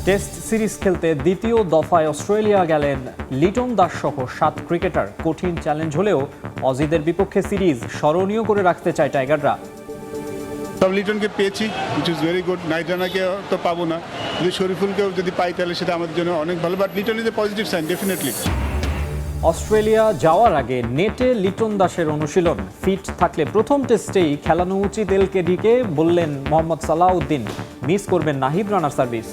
Test series খেলতে দ্বিতীয় দফায় অস্ট্রেলিয়া গেলেন লিটন দাস সহ 7 ক্রিকেটার। কঠিন চ্যালেঞ্জ হলেও অজিদের বিপক্ষে সিরিজ স্মরণীয় করে রাখতে চায় টাইগাররা। তবে লিটনকে পেয়েছি, উইচ ইজ ভেরি গুড। নাইট রানাকে তো পাবো না, যদি শরীফুলকেও যদি পাই তাহলে সেটা আমাদের জন্য অনেক ভালো। But Liton is a positive sign definitely. Australia যাওয়ার আগে নেটে লিটন দাসের অনুশীলন। ফিট থাকলে প্রথম টেস্টেই খেলানো উচিত এলকেডিকে, বললেন মোহাম্মদ সালাউদ্দিন। মিস করবেন নাহিদ রানার সার্ভিস।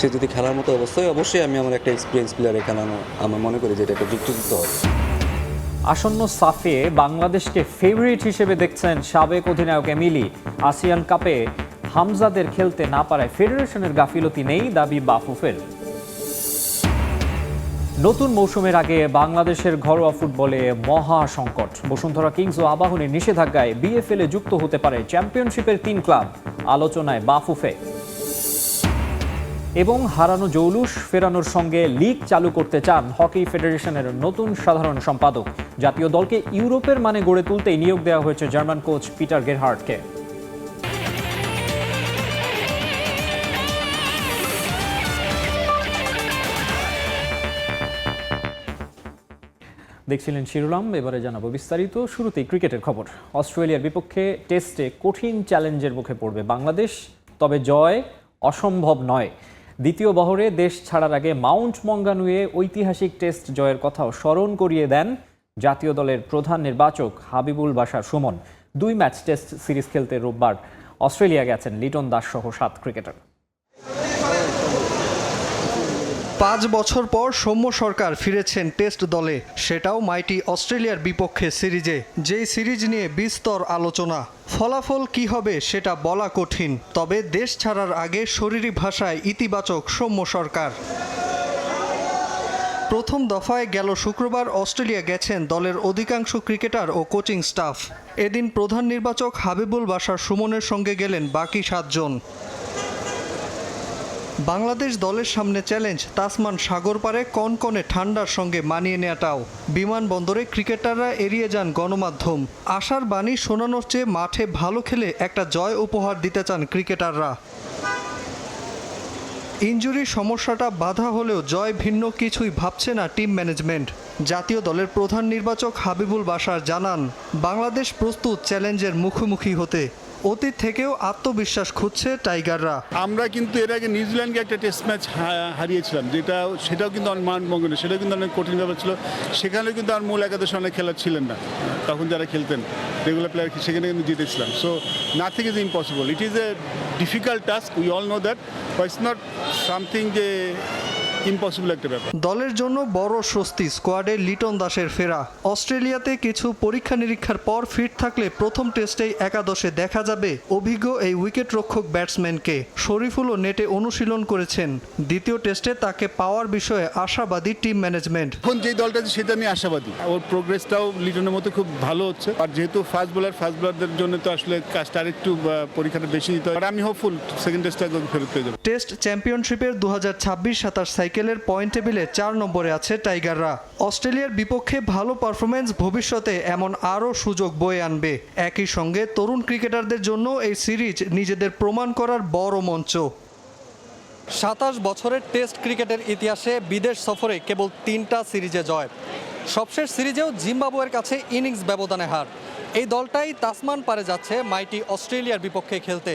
সে যদি খেলার মতো অবশ্যই আমি আমার একটা এক্সপিরিয়েন্স প্লেয়ারে খেলানো আমার মনে করি যে এটা একটা যুক্তিযুক্ত হবে। আসন্ন সাফে বাংলাদেশকে ফেভারিট হিসেবে দেখছেন সাবেক অধিনায়ক এমিলি। আসিয়ান কাপে হামজাদের খেলতে না পারায় ফেডারেশনের গাফিলতি নেই, দাবি বাফুফের। নতুন মৌসুমের আগে বাংলাদেশের ঘরোয়া ফুটবলে মহা সংকট। বসুন্ধরা কিংস ও আবাহনীর নিষেধাজ্ঞায় বিএফএল এ যুক্ত হতে পারে চ্যাম্পিয়নশিপের 3 ক্লাব, আলোচনায় বাফুফে। এবং হারানো জৌলুস ফেরানোর সঙ্গে লিগ চালু করতে চান হকি ফেডারেশনের নতুন সাধারণ সম্পাদক। জাতীয় দলকে ইউরোপের মানে গড়ে তুলতেই নিয়োগ দেওয়া হয়েছে জার্মান কোচ পিটার গেরহার্ডকে। দেখছিলেন শিরোনাম, এবারে জানাবো বিস্তারিত। শুরুতেই ক্রিকেটের খবর। অস্ট্রেলিয়ার বিপক্ষে টেস্টে কঠিন চ্যালেঞ্জের মুখে পড়বে বাংলাদেশ, তবে জয় অসম্ভব নয়। দ্বিতীয় বহরে দেশ ছাড়ার আগে মাউন্ট মঙ্গানুয়ে ঐতিহাসিক টেস্ট জয়ের কথাও স্মরণ করিয়ে দেন জাতীয় দলের প্রধান নির্বাচক Habibul Bashar Suman. 2 match test series খেলতে রোববার অস্ট্রেলিয়া গেছেন লিটন দাস সহ 7 ক্রিকেটার। 5 বছর পর সৌম্য সরকার ফিরেছেন টেস্ট দলে, সেটাও মাইটি অস্ট্রেলিয়ার বিপক্ষে সিরিজে। যেই সিরিজ নিয়ে বিস্তর আলোচনা। ফলাফল কি হবে সেটা বলা কঠিন, তবে দেশ ছাড়ার আগে শরীরী ভাষায় ইতিবাচক সৌম্য সরকার। প্রথম দফায় গেল শুক্রবার অস্ট্রেলিয়া গেছেন দলের অধিকাংশ ক্রিকেটার ও কোচিং স্টাফ। এদিন প্রধান নির্বাচক হাবিবুল বাশার সুমনের সঙ্গে গেলেন বাকি 7 জন। বাংলাদেশ দলের সামনে চ্যালেঞ্জ তাসমান সাগর পারে কনকনে ঠান্ডার সঙ্গে মানিয়ে নেওয়াটাও। বিমানবন্দরে ক্রিকেটাররা এড়িয়ে যান গণমাধ্যম। আশার বাণী শোনানোর চেয়ে মাঠে ভালো খেলে একটা জয় উপহার দিতে চান ক্রিকেটাররা। ইনজুরির সমস্যাটা বাধা হলেও জয় ভিন্ন কিছুই ভাবছে না টিম ম্যানেজমেন্ট। জাতীয় দলের প্রধান নির্বাচক হাবিবুল বাশার জানান, বাংলাদেশ প্রস্তুত চ্যালেঞ্জের মুখোমুখি হতে। অতীত থেকেও আত্মবিশ্বাস খুঁজছে টাইগাররা। আমরা কিন্তু এর আগে নিউজিল্যান্ডকে একটা টেস্ট ম্যাচ হারিয়েছিলাম, সেটাও কিন্তু অনেক মঙ্গল, সেটাও কিন্তু অনেক কঠিন ব্যাপার ছিল। সেখানেও কিন্তু আর মূল একাদশে অনেক খেলার ছিলেন না, তখন যারা খেলতেন রেগুলার প্লেয়ার, সেখানে কিন্তু জিতেছিলাম। So nothing is impossible, it is a difficult task, we all know that, but it's not something যে ইম্পসিবল একটা ব্যাপার। দলের জন্য বড় স্বস্তি স্কোয়াডে লিটন দাসের ফেরা। অস্ট্রেলিয়াতে কিছু পরীক্ষা নিরীক্ষার পর ফিট থাকলে প্রথম টেস্টেই একাদশে দেখা যাবে অভিজ্ঞ এই উইকেট রক্ষক ব্যাটসম্যানকে। শরীফুলও নেটে অনুশীলন করেছেন। দ্বিতীয় টেস্টে তাকে পাওয়ার বিষয়ে আশাবাদী টিম ম্যানেজমেন্ট। এখন যেই দলটা আছে সেটা নিয়ে আশাবাদী, ওর প্রোগ্রেসটাও লিটনের মতো খুব ভালো হচ্ছে। আর যেহেতু ফাস্ট বোলারদের জন্য তো আসলে কাজটা আরেকটু পরীক্ষাটা বেশি দিতে হয়। আমি হোপফুল সেকেন্ড টেস্টটা ফেরত পেয়ে যাবো। টেস্ট চ্যাম্পিয়নশিপের 2026-27 সাইকেলের পয়েন্ট টেবিলে 4 নম্বরে আছে টাইগাররা। অস্ট্রেলিয়ার বিপক্ষে ভালো পারফরমেন্স ভবিষ্যতে এমন আরও সুযোগ বয়ে আনবে। একই সঙ্গে তরুণ ক্রিকেটারদের জন্য এই সিরিজ নিজেদের প্রমাণ করার বড় মঞ্চ। 27 বছরের টেস্ট ক্রিকেটের ইতিহাসে বিদেশ সফরে কেবল 3টা সিরিজে জয়। সবশেষ সিরিজেও জিম্বাবুয়ের কাছে ইনিংস ব্যবধানে হার। এই দলটাই তাসমান পারে যাচ্ছে মাইটি অস্ট্রেলিয়ার বিপক্ষে খেলতে।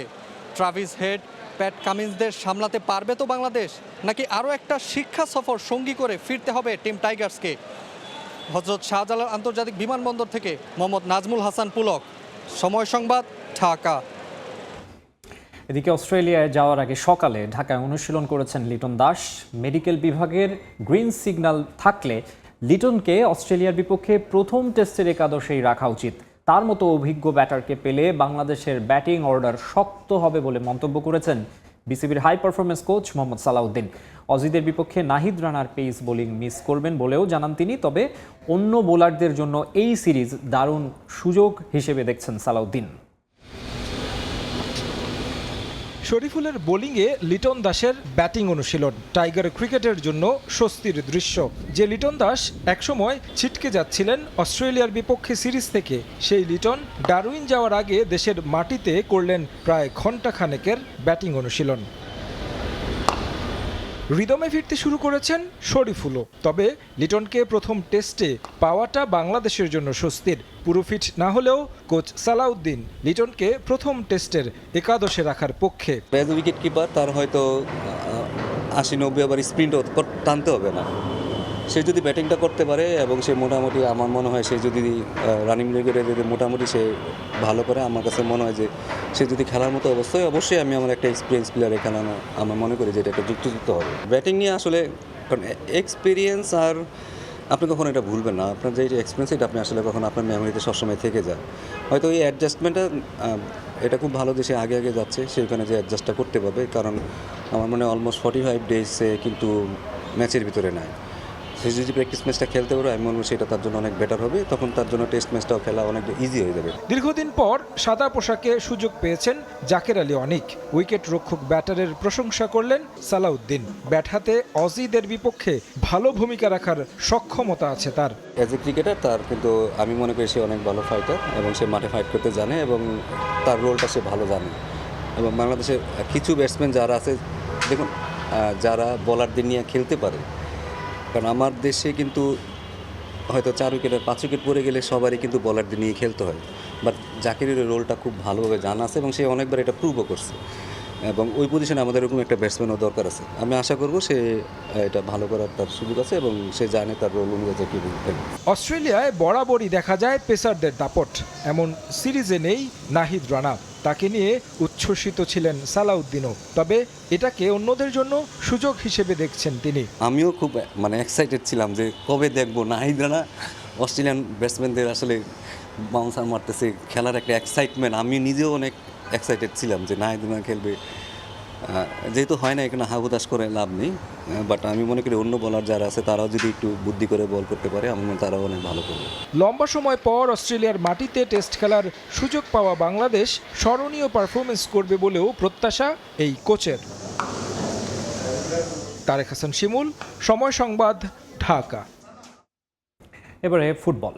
ট্রাভিস হেড, প্যাট কামিন্সদের সামলাতে পারবে তো বাংলাদেশ, নাকি আরও একটা শিক্ষা সফর সঙ্গী করে ফিরতে হবে টিম টাইগার্সকে? হযরত শাহজালাল আন্তর্জাতিক বিমানবন্দর থেকে মোহাম্মদ নাজমুল হাসান পুলক, সময় সংবাদ, ঢাকা। এদিকে অস্ট্রেলিয়ায় যাওয়ার আগে সকালে ঢাকায় অনুশীলন করেছেন লিটন দাস। মেডিকেল বিভাগের গ্রিন সিগন্যাল থাকলে লিটনকে অস্ট্রেলিয়ার বিপক্ষে প্রথম টেস্টের একাদশেই রাখা উচিত। তার মতো অভিজ্ঞ ব্যাটারকে পেলে বাংলাদেশের ব্যাটিং অর্ডার শক্ত হবে বলে মন্তব্য করেছেন বিসিবির high performance coach Mohammad Salauddin. অজিদের বিপক্ষে নাহিদ রানার পেস বোলিং মিস করবেন বলেও জানান তিনি। তবে অন্য বোলারদের জন্য এই সিরিজ দারুণ সুযোগ হিসেবে দেখছেন সালাউদ্দিন। শরীফুলের বোলিংয়ে লিটন দাসের ব্যাটিং অনুশীলন টাইগার ক্রিকেটের জন্য স্বস্তির দৃশ্য। যে লিটন দাস একসময় ছিটকে যাচ্ছিলেন অস্ট্রেলিয়ার বিপক্ষে সিরিজ থেকে, সেই লিটন ডারউইন যাওয়ার আগে দেশের মাটিতে করলেন প্রায় ঘণ্টাখানেকের ব্যাটিং অনুশীলন। রিদমে ফিরতে শুরু করেছেন শরীফুলও। তবে লিটনকে প্রথম টেস্টে পাওয়াটা বাংলাদেশের জন্য স্বস্তির। পুরো ফিট না হলেও কোচ সালাউদ্দিন লিটনকে প্রথম টেস্টের একাদশে রাখার পক্ষে। অ্যাজ এ উইকেট কিপার তার হয়তো 80-90 ওভার স্প্রিন্টও টানতে হবে না। সে যদি ব্যাটিংটা করতে পারে এবং সে মোটামুটি আমার মনে হয় সে যদি রানিং লেগে যদি মোটামুটি সে ভালো করে, আমার কাছে মনে হয় যে সে যদি খেলার মতো অবশ্যই আমি আমার একটা এক্সপিরিয়েন্স প্লেয়ারে খেলানো আমার মনে করি যে এটা একটা যুক্ত হবে। ব্যাটিং নিয়ে আসলে কারণ এক্সপিরিয়েন্স আর আপনি কখনো এটা ভুলবেন না, আপনার যে এক্সপিরিয়েন্স এটা আপনি আসলে কখনো আপনার মেমোরিতে সবসময় থেকে যায়। হয়তো এই অ্যাডজাস্টমেন্টটা এটা খুব ভালো যে সে আগে যাচ্ছে, সেইখানে যে অ্যাডজাস্টটা করতে পারবে। কারণ আমার মনে হয় অলমোস্ট 45 ডেজে কিন্তু ম্যাচের ভিতরে নাই। সে যদি প্র্যাকটিস ম্যাচটা খেলতে পারে আমি মনে করি সেটা তার জন্য অনেক বেটার হবে, তখন তার জন্য টেস্ট ম্যাচটাও খেলা অনেক ইজি হয়ে যাবে। দীর্ঘদিন পর সাদা পোশাকে সুযোগ পেয়েছেন জাকের আলী অনিক। উইকেট রক্ষক ব্যাটারের প্রশংসা করলেন সালাউদ্দিন। ব্যাট হাতে অজিদের বিপক্ষে ভালো ভূমিকা রাখার সক্ষমতা আছে তার। অ্যাজ এ ক্রিকেটার তার কিন্তু আমি মনে করি সে অনেক ভালো ফাইটার এবং সে মাঠে ফাইট করতে জানে এবং তার রোলটা সে ভালো জানে। এবং বাংলাদেশের কিছু ব্যাটসম্যান যারা আছে দেখুন, যারা বোলারদের নিয়ে খেলতে পারে, কারণ আমার দেশে কিন্তু হয়তো 4 উইকেট আর 5 উইকেট পড়ে গেলে সবারই কিন্তু বোলারদের নিয়ে খেলতে হয়। বাট জাকিরের রোলটা খুব ভালোভাবে জানা আছে এবং সে অনেকবার এটা প্রুভও করছে এবং ওই পজিশনে আমাদের এরকম একটা ব্যাটসম্যানও দরকার আছে। আমি আশা করব সে এটা ভালো করার তার সুযোগ আছে এবং সে জানে তার রোল অনুযায়ী কী বলতে। অস্ট্রেলিয়ায় বরাবরই দেখা যায় পেসারদের দাপট। এমন সিরিজে নেই নাহিদ রানা। তাকে নিয়ে উচ্ছ্বসিত ছিলেন সালাউদ্দিনও। তবে এটাকে অন্যদের জন্য সুযোগ হিসেবে দেখছেন তিনি। আমিও খুব এক্সাইটেড ছিলাম যে কবে দেখবো নাহিদ রানা অস্ট্রেলিয়ান ব্যাটসম্যানদের আসলে বাউন্সার মারতেছে, খেলার একটা এক্সাইটমেন্ট। আমি নিজেও অনেক এক্সাইটেড ছিলাম যে নাহিদ রানা খেলবে। যেহেতু হয় না এখানে হাহুতাশ করে লাভ নেই, বাট আমি মনে করি অন্য বলার যারা আছে তারাও যদি একটু বুদ্ধি করে বল করতে পারে আমার মনে তারাও অনেক ভালো করবে। লম্বা সময় পর অস্ট্রেলিয়ার মাটিতে টেস্ট খেলার সুযোগ পাওয়া বাংলাদেশ স্মরণীয় পারফরমেন্স করবে বলেও প্রত্যাশা এই কোচের। তারেক হাসান শিমুল, সময় সংবাদ, ঢাকা। এবারে ফুটবল।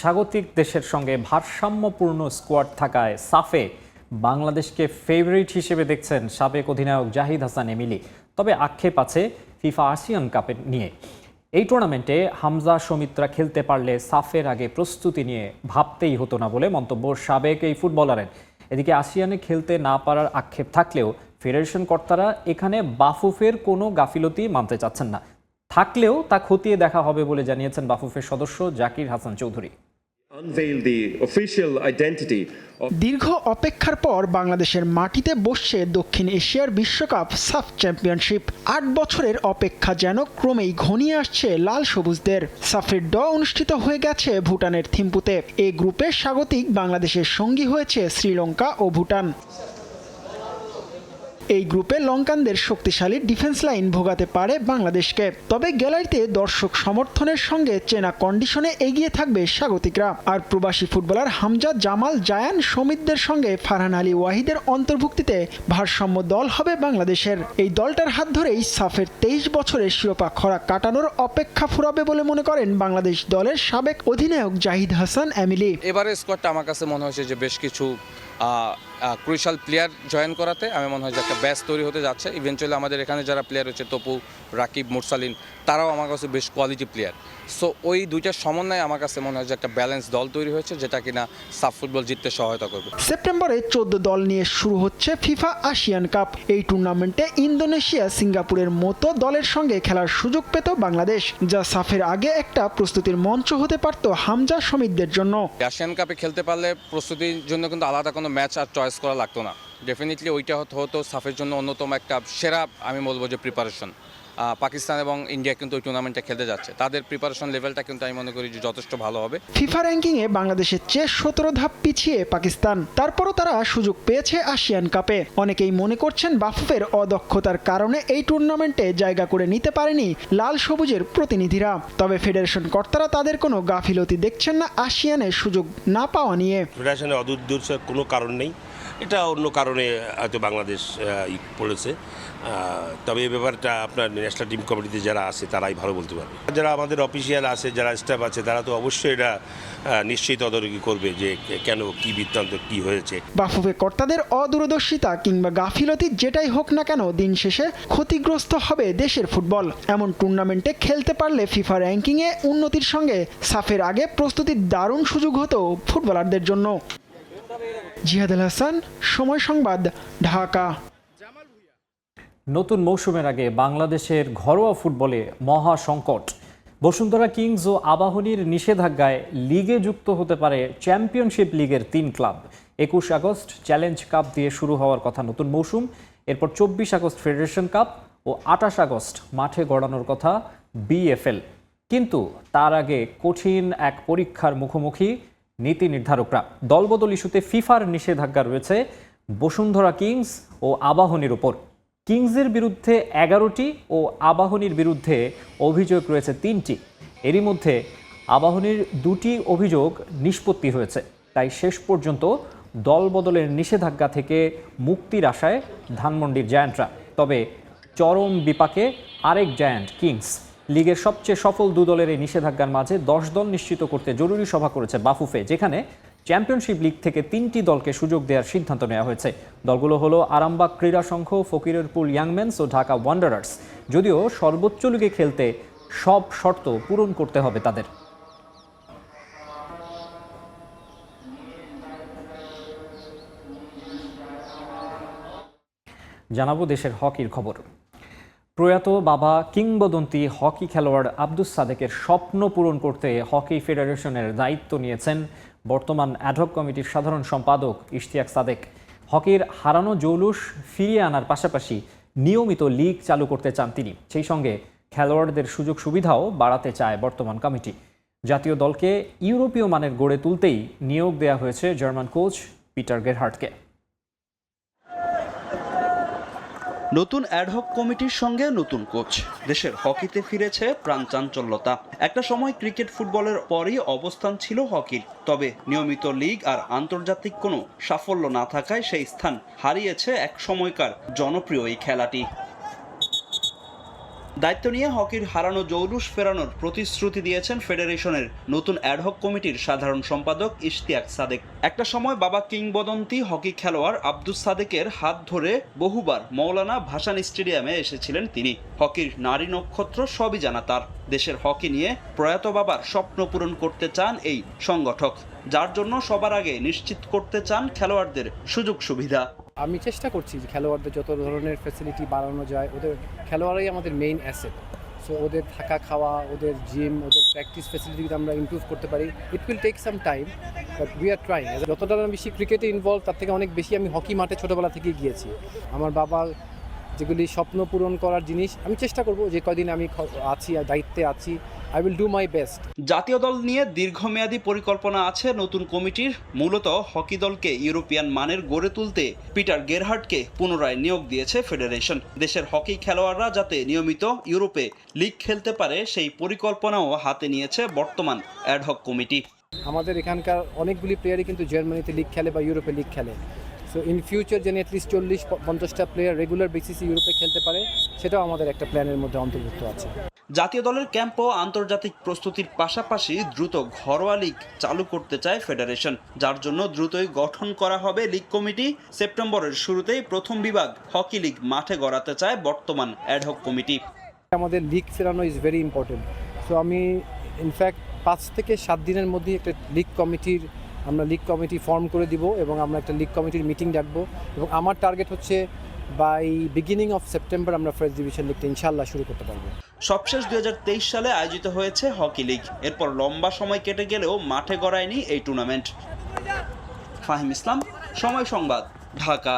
স্বাগতিক দেশের সঙ্গে ভারসাম্যপূর্ণ স্কোয়াড থাকায় সাফে বাংলাদেশকে ফেভারিট হিসেবে দেখছেন সাবেক অধিনায়ক জাহিদ হাসান এমিলি। তবে আক্ষেপ আছে ফিফা আসিয়ান কাপের নিয়ে। এই টুর্নামেন্টে হামজা সৌমিত্রা খেলতে পারলে সাফের আগে প্রস্তুতি নিয়ে ভাবতেই হতো না বলে মন্তব্য সাবেক এই ফুটবলারের। এদিকে আসিয়ানে খেলতে না পারার আক্ষেপ থাকলেও ফেডারেশন কর্তারা এখানে বাফুফের কোনো গাফিলতি মানতে চাচ্ছেন না। থাকলেও তা খতিয়ে দেখা হবে বলে জানিয়েছেন বাফুফের সদস্য জাকির হাসান চৌধুরী। দীর্ঘ অপেক্ষার পর বাংলাদেশের মাটিতে বসছে দক্ষিণ এশিয়ার বিশ্বকাপ সাফ চ্যাম্পিয়নশিপ। 8 বছরের অপেক্ষা যেন ক্রমেই ঘনিয়ে আসছে লাল সবুজদের। সাফের ড অনুষ্ঠিত হয়ে গেছে ভুটানের থিম্পুতে। এই গ্রুপে স্বাগতিক বাংলাদেশের সঙ্গী হয়েছে শ্রীলঙ্কা ও ভুটান। এই গ্রুপে লঙ্কানদের শক্তিশালী ডিফেন্স লাইন ভোগাতে পারে বাংলাদেশকে। তবে গ্যালারিতে দর্শক সমর্থনের সঙ্গে চেনা কন্ডিশনে এগিয়ে থাকবে স্বাগতিকরা। আর প্রবাসী ফুটবলার হামজা, জামাল, জায়ান, সমিতদের সঙ্গে ফারহান আলী ওয়াহিদের অন্তর্ভুক্তিতে ভারসাম্য দল হবে বাংলাদেশের। এই দলটার হাত ধরেই সাফের 23 বছরের শিরোপা খরা কাটানোর অপেক্ষা ফুরাবে বলে মনে করেন বাংলাদেশ দলের সাবেক অধিনায়ক জাহিদ হাসান এমিলি। এবারে স্কোয়াডটা আমার কাছে মনে হয়েছে যে বেশ কিছু ক্রুশাল প্লেয়ার জয়েন করাতে আমি মনে হয় যে একটা ব্যাচ তৈরি হতে যাচ্ছে। ইভেনচুয়ালি আমাদের এখানে যারা প্লেয়ার হচ্ছে তপু, রাকিব, মুরসালিন, তারাও আমার কাছে বেশ কোয়ালিটি প্লেয়ার। সো ওই দুইটার সমন্বয়ে আমার কাছে মনে হয় যে একটা ব্যালেন্স দল তৈরি হয়েছে যেটা কিনা সাফ ফুটবল জিততে সহায়তা করবে। সেপ্টেম্বরে 14 দল নিয়ে শুরু হচ্ছে ফিফা আসিয়ান কাপ। এই টুর্নামেন্টে ইন্দোনেশিয়া, সিঙ্গাপুরের মতো দলের সঙ্গে খেলার সুযোগ পেত বাংলাদেশ, যা সাফের আগে একটা প্রস্তুতির মঞ্চ হতে পারত হামজা সমিতদের জন্য। এশিয়ান কাপে খেলতে পারলে প্রস্তুতির জন্য কিন্তু আলাদা কোনো ম্যাচ আর চয়েস করা লাগতো না। ডেফিনেটলি ওইটা হতো সাফের জন্য অন্যতম একটা সেরা আমি বলবো যে প্রিপারেশন। পাকিস্তান এবং ইন্ডিয়া কিন্তু ওই টুর্নামেন্টে খেলতে যাচ্ছে, তাদের প্রিপারেশন লেভেলটা কিন্তু আমি মনে করি যে যথেষ্ট ভালো হবে। ফিফা র্যাঙ্কিংয়ে বাংলাদেশের চেয়ে 17 ধাপ পিছিয়ে পাকিস্তান। তারপরও তারা সুযোগ পেয়েছে আসিয়ান কাপে। অনেকেই মনে করছেন বাফুফের অদক্ষতার কারণে এই টুর্নামেন্টে জায়গা করে নিতে পারেনি লাল সবুজের প্রতিনিধিরা। তবে ফেডারেশন কর্তারা তাদের কোনো গাফিলতি দেখছেন না আসিয়ানে সুযোগ না পাওয়া নিয়ে। ফেডারেশনের অদূরদর্শের কোনো কারণ নেই। এটা অন্য কারণে হয়তো বাংলাদেশ পড়েছে। তবে এই ব্যাপারটা আপনার ন্যাশনাল টিম কমিটিতে যারা আছে তারাই ভালো বলতে পারবে। যারা আমাদের অফিসিয়াল আছে, যারা স্টাফ আছে, তারা তো অবশ্যই এটা নিশ্চয়ই তদারকি করবে যে কেন, কি বৃত্তান্ত, কি হয়েছে। বাফুফে কর্তাদের অদূরদর্শিতা কিংবা গাফিলতি যেটাই হোক না কেন, দিন শেষে ক্ষতিগ্রস্ত হবে দেশের ফুটবল। এমন টুর্নামেন্টে খেলতে পারলে ফিফা র্যাঙ্কিংয়ে উন্নতির সঙ্গে সাফের আগে প্রস্তুতির দারুণ সুযোগ হতো ফুটবলারদের জন্য। জিহাদ আল হাসান, সময় সংবাদ, ঢাকা। নতুন মৌসুমের আগে বাংলাদেশের ঘরোয়া ফুটবলে মহা সংকট। বসুন্ধরা কিংস ও আবাহনীর নিষেধাজ্ঞায় লিগে যুক্ত হতে পারে চ্যাম্পিয়নশিপ লিগের 3 ক্লাব। 21 আগস্ট চ্যালেঞ্জ কাপ দিয়ে শুরু হওয়ার কথা নতুন মৌসুম, এরপর 24 আগস্ট ফেডারেশন কাপ ও 28 আগস্ট মাঠে গড়ানোর কথা বিএফএল। কিন্তু তার আগে কঠিন এক পরীক্ষার মুখোমুখি নীতি নির্ধারকরা। দলবদল ইস্যুতে ফিফার নিষেধাজ্ঞা রয়েছে বসুন্ধরা কিংস ও আবাহনীর উপর। কিংসের বিরুদ্ধে 11টি ও আবাহনীর বিরুদ্ধে অভিযোগ রয়েছে 3টি। এরই মধ্যে আবাহনীর 2টি অভিযোগ নিষ্পত্তি হয়েছে। তাই শেষ পর্যন্ত দলবদলের নিষেধাজ্ঞা থেকে মুক্তির আশায় ধানমন্ডির জায়ান্টরা। তবে চরম বিপাকে আরেক জায়ান্ট কিংস। লিগের সবচেয়ে সফল 2 দলের এই নিষেধাজ্ঞার মাঝে 10 দল নিশ্চিত করতে জরুরি সভা করেছে বাফুফে, যেখানে চ্যাম্পিয়নশিপ লিগ থেকে 3টি দলকে সুযোগ দেওয়ার সিদ্ধান্ত নেওয়া হয়েছে। দলগুলো হলো আরামবাগ ক্রীড়া সংঘ, ফকিরেরপুল ইয়াংম্যানস ও ঢাকা ওয়ান্ডারার্স। যদিও সর্বোচ্চ লিগে খেলতে সব শর্ত পূরণ করতে হবে তাদের। জানাবো দেশের হকির খবর। প্রয়াত বাবা কিংবদন্তি হকি খেলোয়াড় আব্দুস সাদেকের স্বপ্ন পূরণ করতে হকি ফেডারেশনের দায়িত্ব নিয়েছেন বর্তমান অ্যাডহক কমিটির সাধারণ সম্পাদক ইশতিয়াক সাদেক। হকির হারানো জৌলুস ফিরিয়ে আনার পাশাপাশি নিয়মিত লিগ চালু করতে চান তিনি। সেই সঙ্গে খেলোয়াড়দের সুযোগ সুবিধাও বাড়াতে চায় বর্তমান কমিটি। জাতীয় দলকে ইউরোপীয় মানের গড়ে তুলতেই নিয়োগ দেওয়া হয়েছে জার্মান কোচ পিটার গেরহার্ডকে। নতুন অ্যাডহক কমিটির সঙ্গে নতুন কোচ, দেশের হকিতে ফিরেছে প্রাণ চাঞ্চল্যতা। একটা সময় ক্রিকেট ফুটবলের পরই অবস্থান ছিল হকির, তবে নিয়মিত লিগ আর আন্তর্জাতিক কোনো সাফল্য না থাকায় সেই স্থান হারিয়েছে এক সময়কার জনপ্রিয় এই খেলাটি। দায়িত্ব নিয়ে হকির হারানো জৌলুস ফেরানোর প্রতিশ্রুতি দিয়েছেন ফেডারেশনের নতুন অ্যাডহক কমিটির সাধারণ সম্পাদক ইশতিয়াক সাদেক। একটা সময় বাবা কিংবদন্তি হকি খেলোয়াড় আব্দুস সাদেকের হাত ধরে বহুবার মৌলানা ভাসান স্টেডিয়ামে এসেছিলেন তিনি। হকির নারী নক্ষত্র সবই জানা তার। দেশের হকি নিয়ে প্রয়াত বাবার স্বপ্ন পূরণ করতে চান এই সংগঠক, যার জন্য সবার আগে নিশ্চিত করতে চান খেলোয়াড়দের সুযোগ সুবিধা। আমি চেষ্টা করছি যে খেলোয়াড়দের যত ধরনের ফ্যাসিলিটি বাড়ানো যায়। ওদের খেলোয়াড়রাই আমাদের মেইন অ্যাসেট। সো ওদের থাকা খাওয়া, ওদের জিম, ওদের প্র্যাকটিস ফ্যাসিলিটি যদি আমরা ইমপ্রুভ করতে পারি, it will take some time, but we are trying. যতটা বেশি ক্রিকেটে ইনভলভ, তার থেকে অনেক বেশি আমি হকি মাঠে ছোটোবেলা থেকেই গিয়েছি। আমার বাবা যেগুলি স্বপ্ন পূরণ করার জিনিস, আমি চেষ্টা করব যে কদিন আমি আছি, দায়িত্বে আছি, I will do my best. জাতীয় দল নিয়ে দীর্ঘমেয়াদী পরিকল্পনা আছে নতুন কমিটির। মূলত হকি দলকে ইউরোপিয়ান মানের গড়ে তুলতে পিটার গেরহার্ডকে পুনরায় নিয়োগ দিয়েছে ফেডারেশন। দেশের হকি খেলোয়াড়রা যাতে নিয়মিত ইউরোপে লিগ খেলতে পারে, সেই পরিকল্পনাও হাতে নিয়েছে বর্তমান অ্যাডহক কমিটি। আমাদের এখানকার অনেকগুলি প্লেয়ারই কিন্তু জার্মানিতে লিগ খেলে বা ইউরোপে লিগ খেলে। সো ইন ফিউচার যেন অ্যাটলিস্ট 40-50টা প্লেয়ার রেগুলার বেসিসে ইউরোপে খেলতে পারে, সেটাও আমাদের একটা প্ল্যানের মধ্যে অন্তর্ভুক্ত আছে। জাতীয় দলের ক্যাম্প ও আন্তর্জাতিক প্রস্তুতির পাশাপাশি দ্রুত ঘরোয়া লিগ চালু করতে চায় ফেডারেশন, যার জন্য দ্রুতই গঠন করা হবে লিগ কমিটি। সেপ্টেম্বরের শুরুতেই প্রথম বিভাগ হকি লিগ মাঠে গড়াতে চায় বর্তমান অ্যাডহক কমিটি। আমাদের লিগ ফেরানো ইজ ভেরি ইম্পর্টেন্ট। সো আমি ইনফ্যাক্ট 5 থেকে 7 দিনের মধ্যে একটা আমরা লিগ কমিটি ফর্ম করে দিব এবং আমরা একটা লিগ কমিটির মিটিং ডাকবো, এবং আমার টার্গেট হচ্ছে বাই বিগিনিং অফ সেপ্টেম্বর আমরা ফার্স্ট ডিভিশন লিগটা ইনশাআল্লাহ শুরু করতে পারবো। সবশেষ 2023 সালে আয়োজিত হয়েছে হকি লিগ। এরপর লম্বা সময় কেটে গেলেও মাঠে গড়ায়নি এই টুর্নামেন্ট। ফাহিম ইসলাম, সময় সংবাদ, ঢাকা।